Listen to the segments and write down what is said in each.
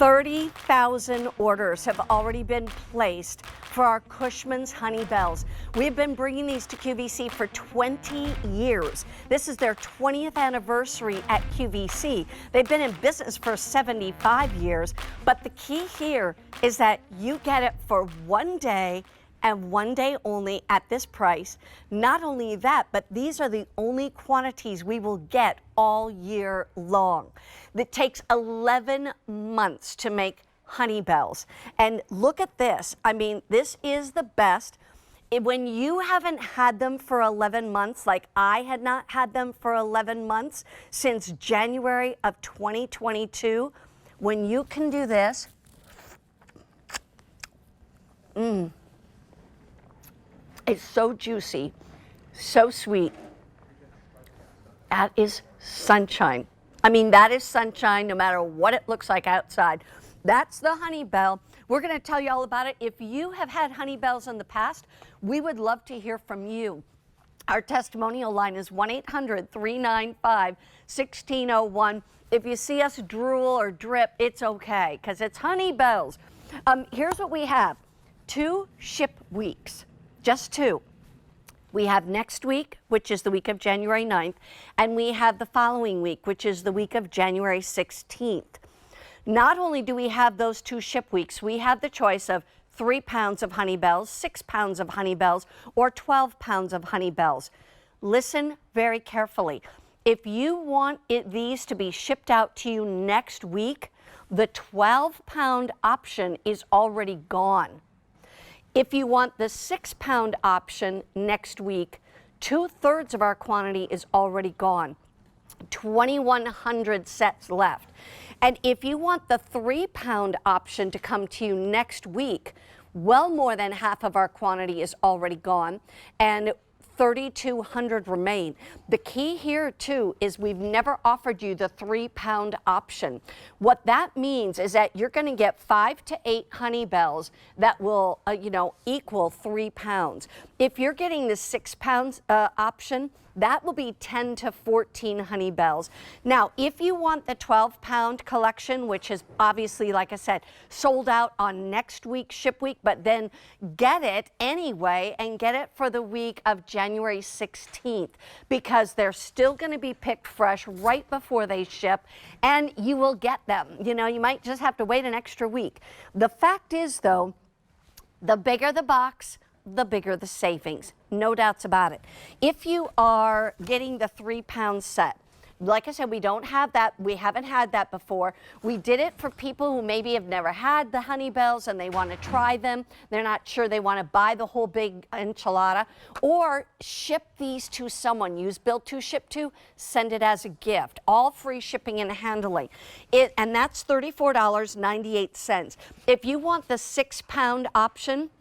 30,000 orders have already been placed for our Cushman's HoneyBells. We've been bringing these to QVC for 20 years. This is their 20th anniversary at QVC. They've been in business for 75 years, but the key here is that you get it for one day and one day only at this price. Not only that, but these are the only quantities we will get all year long. It takes 11 months to make HoneyBells. And look at this. I mean, this is the best. When you haven't had them for 11 months, like I had not had them for 11 months since January of 2022, when you can do this, it's so juicy, so sweet. That is sunshine. I mean, that is sunshine no matter what it looks like outside. That's the HoneyBell. We're going to tell you all about it. If you have had HoneyBells in the past, we would love to hear from you. Our testimonial line is 1-800-395-1601. If you see us drool or drip, it's okay, because it's HoneyBells. Here's what we have. 2 ship weeks. Just 2. We have next week, which is the week of January 9th, and we have the following week, which is the week of January 16th. Not only do we have those 2 ship weeks, we have the choice of 3 pounds of HoneyBells, 6 pounds of HoneyBells, or 12 pounds of HoneyBells. Listen very carefully. If you want these to be shipped out to you next week, the 12-pound option is already gone. If you want the 6-pound option next week, 2/3 of our quantity is already gone. 2,100 sets left. And if you want the 3-pound option to come to you next week, well more than half of our quantity is already gone, and 3,200 remain. The key here too is we've never offered you the 3-pound option. What that means is that you're going to get 5 to 8 HoneyBells that will equal 3 pounds. If you're getting the 6 pounds option, that will be 10 to 14 HoneyBells. Now, if you want the 12-pound collection, which is obviously, like I said, sold out on next week's ship week, but then get it anyway and get it for the week of January 16th, because they're still going to be picked fresh right before they ship, and you will get them. You know, you might just have to wait an extra week. The fact is, though, the bigger the box, the bigger the savings. No doubts about it. If you are getting the 3-pound set, like I said, we don't have that. We haven't had that before. We did it for people who maybe have never had the HoneyBells and they want to try them. They're not sure they want to buy the whole big enchilada, or ship these to someone. Use Bill to Ship To, send it as a gift. All free shipping and handling. And that's $34.98. If you want the 6-pound option,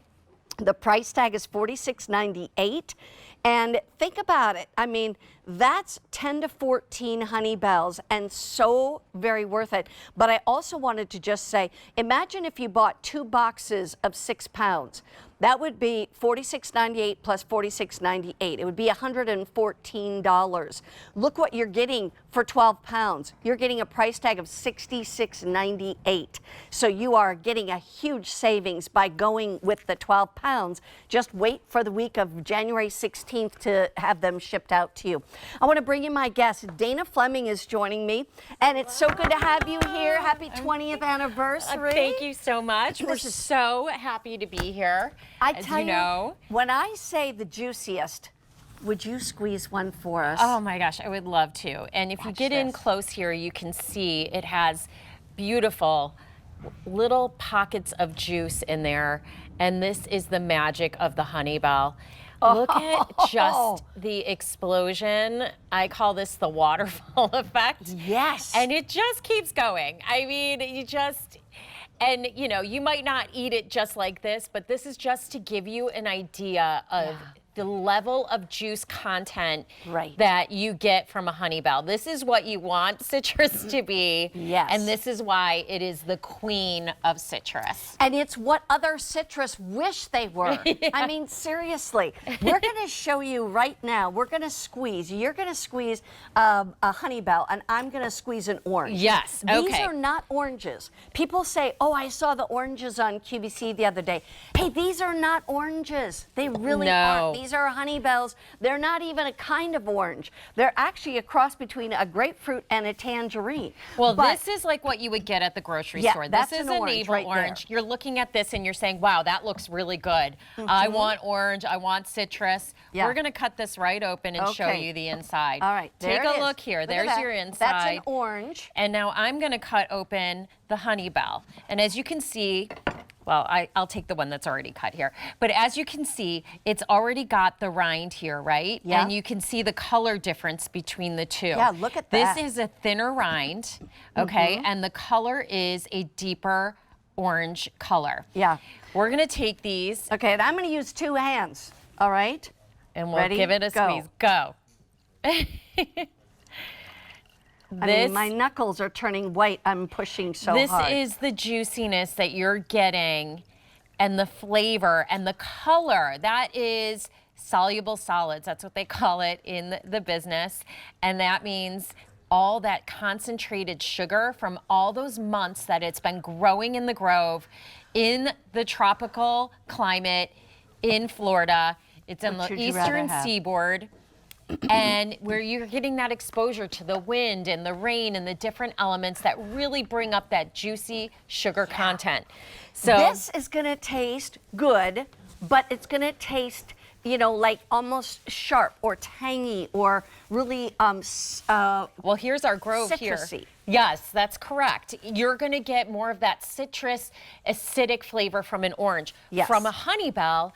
the price tag is $46.98. And think about it. I mean, that's 10 to 14 HoneyBells, and so very worth it. But I also wanted to just say, imagine if you bought 2 boxes of 6 pounds. That would be $46.98 plus $46.98. It would be $114. Look what you're getting for 12 pounds. You're getting a price tag of $66.98. So you are getting a huge savings by going with the 12 pounds. Just wait for the week of January 16th to have them shipped out to you. I want to bring in my guest. Dana Fleming is joining me, and it's so good to have you here. Happy 20th anniversary. Thank you so much. We're so happy to be here. I tell you, when I say the juiciest, would you squeeze one for us? Oh my gosh, I would love to. And if you get in close here, you can see it has beautiful little pockets of juice in there. And this is the magic of the HoneyBell. Look at just the explosion. I call this the waterfall effect. Yes. And it just keeps going. I mean, and you know, you might not eat it just like this, but this is just to give you an idea of the level of juice content Right. that you get from a HoneyBell. This is what you want citrus to be. Yes. And this is why it is the queen of citrus. And it's what other citrus wish they were. I mean, seriously. We're going to show you right now. We're going to squeeze. You're going to squeeze a HoneyBell, and I'm going to squeeze an orange. Yes, okay. These are not oranges. People say, oh, I saw the oranges on QVC the other day. Hey, these are not oranges. They really aren't. These are HoneyBells. They're not even a kind of orange. They're actually a cross between a grapefruit and a tangerine. Well, this is like what you would get at the grocery store. That's this is an a orange navel right orange. there. You're looking at this and you're saying, wow, that looks really good. I want orange. I want citrus. Yeah. We're going to cut this right open and show you the inside. All right. Take a look here. There's your inside. That's an orange. And now I'm going to cut open the HoneyBell. And as you can see, well, I'll take the one that's already cut here. But as you can see, it's already got the rind here, right? Yeah. And you can see the color difference between the two. Yeah, look at that. This is a thinner rind, okay? And the color is a deeper orange color. Yeah. We're going to take these. Okay, and I'm going to use 2 hands. All right? And we'll Ready? give it a Go. squeeze. Go. I mean, my knuckles are turning white. I'm pushing so hard. This is the juiciness that you're getting and the flavor and the color. That is soluble solids. That's what they call it in the business. And that means all that concentrated sugar from all those months that it's been growing in the grove in the tropical climate in Florida. It's in the eastern seaboard. And where you're getting that exposure to the wind and the rain and the different elements that really bring up that juicy sugar content. So this is going to taste good, but it's going to taste, you know, like almost sharp or tangy or really well, here's our grove citrusy. here. Yes, that's correct. You're going to get more of that citrus acidic flavor from an orange. Yes. From a HoneyBell,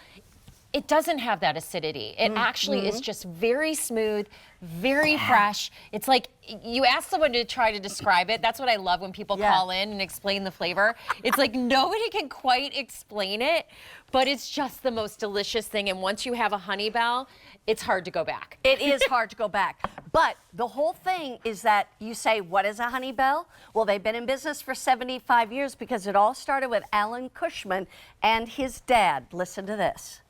it doesn't have that acidity. It actually is just very smooth, very fresh. It's like you ask someone to try to describe it. That's what I love when people call in and explain the flavor. It's like nobody can quite explain it, but it's just the most delicious thing. And once you have a HoneyBell, it's hard to go back. It is hard to go back. But the whole thing is that you say, what is a HoneyBell? Well, they've been in business for 75 years because it all started with Alan Cushman and his dad. Listen to this.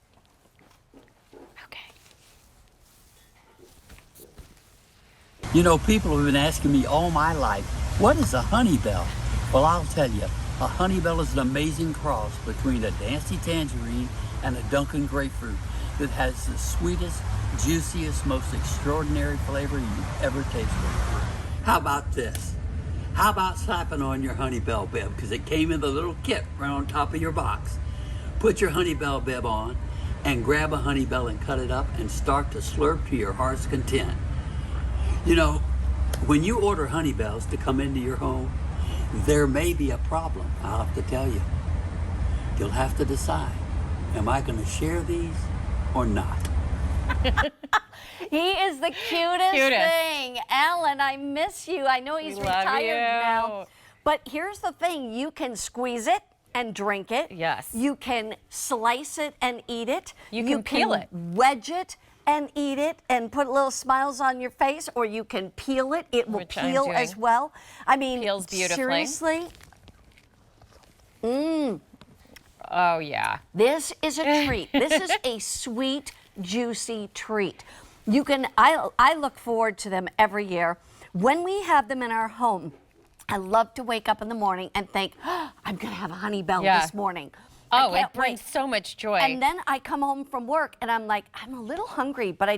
You know, people have been asking me all my life, what is a HoneyBell? Well, I'll tell you, a HoneyBell is an amazing cross between a Dancy Tangerine and a Dunkin' Grapefruit that has the sweetest, juiciest, most extraordinary flavor you've ever tasted. How about this? How about slapping on your HoneyBell bib? Because it came in the little kit right on top of your box. Put your HoneyBell bib on and grab a HoneyBell and cut it up and start to slurp to your heart's content. You know, when you order HoneyBells to come into your home, there may be a problem, I'll have to tell you. You'll have to decide, am I going to share these or not? He is the cutest thing. Alan, I miss you. I know he's retired now. But here's the thing. You can squeeze it and drink it. Yes. You can slice it and eat it. You can peel it. Wedge it and eat it and put little smiles on your face, or you can peel it. It will peel as well. I mean, peels beautifully. Seriously. Oh, yeah. This is a treat. This is a sweet, juicy treat. You can, I look forward to them every year. When we have them in our home, I love to wake up in the morning and think, oh, I'm going to have a HoneyBell this morning. Oh, it brings so much joy. And then I come home from work and I'm like, I'm a little hungry, but I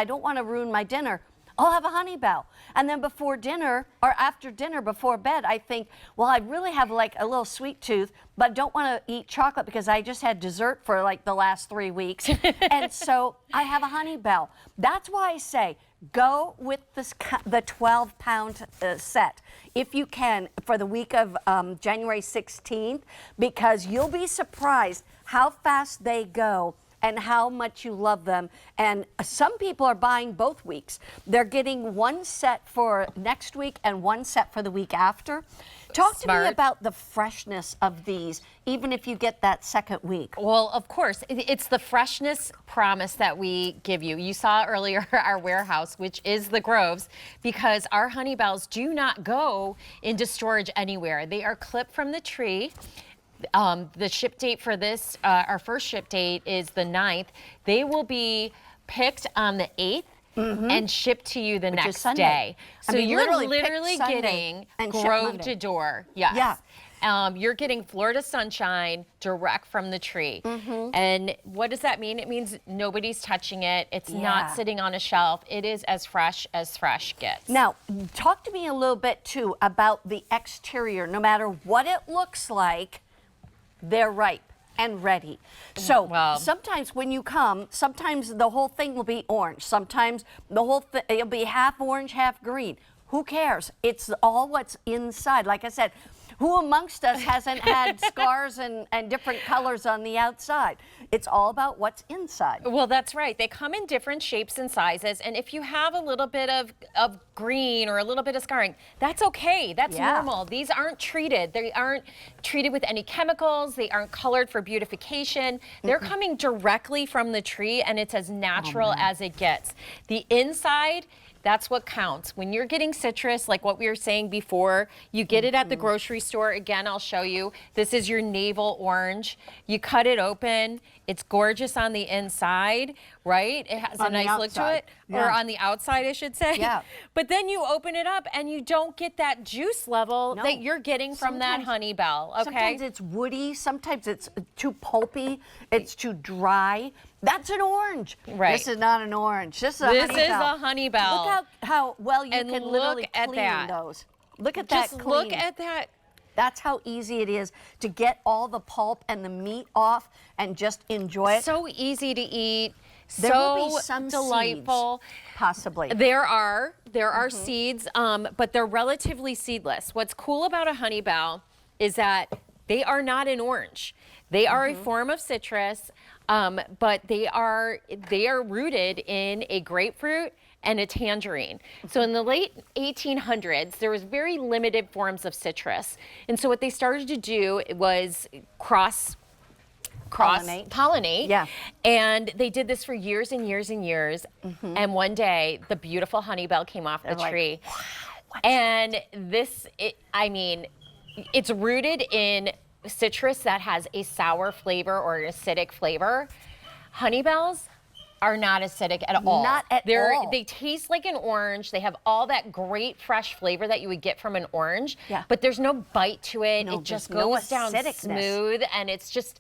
don't want to ruin my dinner. I'll have a HoneyBell. And then before dinner or after dinner, before bed, I think, well, I really have like a little sweet tooth, but don't want to eat chocolate because I just had dessert for like the last 3 weeks. And so I have a HoneyBell. That's why I say, go with this, the 12-pound set, if you can, for the week of January 16th, because you'll be surprised how fast they go and how much you love them. And some people are buying both weeks. They're getting one set for next week and one set for the week after. Talk to me about the freshness of these, even if you get that second week. Well, of course, it's the freshness promise that we give you. You saw earlier our warehouse, which is the Groves, because our HoneyBells do not go into storage anywhere. They are clipped from the tree. The ship date for this, our first ship date is the 9th. They will be picked on the 8th. And shipped to you the next day. So I mean, you're literally getting Grove to door. Yes. Yeah. You're getting Florida sunshine direct from the tree. And what does that mean? It means nobody's touching it. It's not sitting on a shelf. It is as fresh gets. Now, talk to me a little bit too about the exterior. No matter what it looks like, they're ripe and ready. So sometimes when you come, sometimes the whole thing will be orange. Sometimes the whole thing, it'll be half orange, half green. Who cares? It's all what's inside. Like I said, who amongst us hasn't had scars and different colors on the outside? It's all about what's inside. Well, that's right. They come in different shapes and sizes. And if you have a little bit of green or a little bit of scarring, that's okay. That's normal. These aren't treated. They aren't treated with any chemicals. They aren't colored for beautification. They're coming directly from the tree, and it's as natural as it gets. The inside, that's what counts. When you're getting citrus, like what we were saying before, you get it at the grocery store. Again, I'll show you. This is your navel orange. You cut it open. It's gorgeous on the inside, right? It has a nice look to it. Or on the outside, I should say. Yeah. But then you open it up and you don't get that juice level that you're getting from that HoneyBell, okay? Sometimes it's woody. Sometimes it's too pulpy. It's too dry. That's an orange. Right. This is not an orange. This is a HoneyBell. HoneyBell. This is a HoneyBell. Look how well you can literally clean those. Look at that clean. Just look at that. That's how easy it is to get all the pulp and the meat off and just enjoy it. So easy to eat. There will be so some delightful. Seeds, possibly. There are seeds, but they're relatively seedless. What's cool about a HoneyBell is that they are not an orange. They are a form of citrus, but they are rooted in a grapefruit and a tangerine. So in the late 1800s, there was very limited forms of citrus. And so what they started to do was cross-pollinate. Yeah. And they did this for years and years and years. And one day, the beautiful HoneyBell came off the tree. Wow, and it's rooted in citrus that has a sour flavor or an acidic flavor. HoneyBells are not acidic at all. Not at all. They taste like an orange. They have all that great fresh flavor that you would get from an orange. Yeah. But there's no bite to it. No, it just no goes down smooth, and it's just,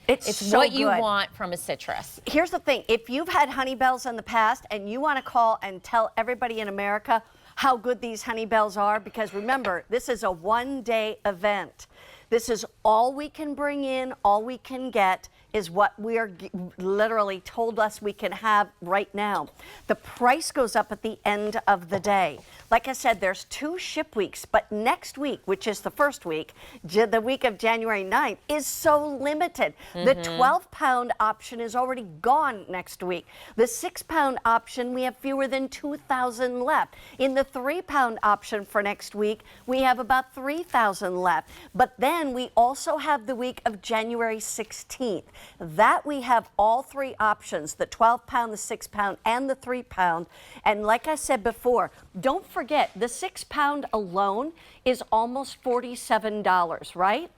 it's so what you good. want from a citrus. Here's the thing. If you've had HoneyBells in the past and you want to call and tell everybody in America how good these HoneyBells are, because remember, this is a one-day event. This is all we can bring in, all we can get is what we are literally told us we can have right now. The price goes up at the end of the day. Like I said, there's 2 ship weeks, but next week, which is the first week, the week of January 9th, is so limited. The 12-pound option is already gone next week. The 6-pound option, we have fewer than 2,000 left. In the 3-pound option for next week, we have about 3,000 left. But then we also have the week of January 16th. That we have all 3 options, the 12-pound, the 6-pound, and the 3-pound. And like I said before, don't forget, the 6-pound alone is almost $47, right?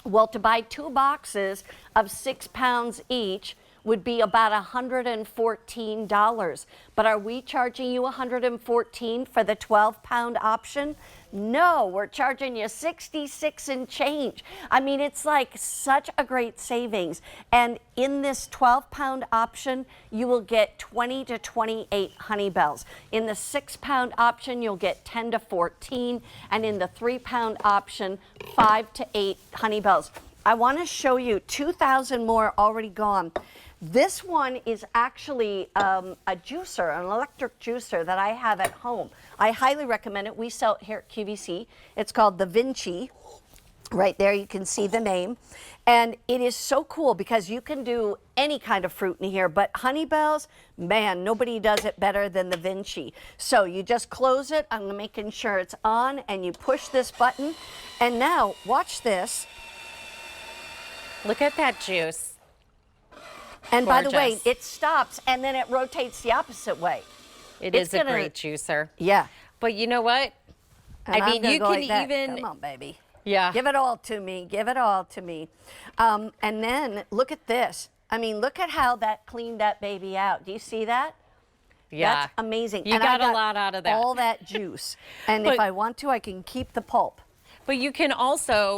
Well, to buy 2 boxes of 6 pounds each would be about $114. But are we charging you $114 for the 12-pound option? No, we're charging you $66 and change. I mean, it's like such a great savings. And in this 12-pound option, you will get 20 to 28 HoneyBells. In the 6-pound option, you'll get 10 to 14. And in the 3-pound option, 5 to 8 HoneyBells. I want to show you 2,000 more already gone. This one is actually a juicer, an electric juicer that I have at home. I highly recommend it. We sell it here at QVC. It's called the Vinci. Right there, you can see the name. And it is so cool because you can do any kind of fruit in here, but HoneyBells, man, nobody does it better than the Vinci. So you just close it, I'm making sure it's on, and you push this button. And now, watch this. Look at that juice. And by the way, Gorgeous. it stops and then it rotates the opposite way. It It's is a gonna- great juicer. Yeah. But you know what? And I I'm mean, gonna you go can like that. even. Come on, baby. Yeah. Give it all to me. Give it all to me. And then look at this. I mean, look at how that cleaned that baby out. Do you see that? Yeah. That's amazing. You And I got a lot out of that. All that juice. And if But- I want to, I can keep the pulp. But you can also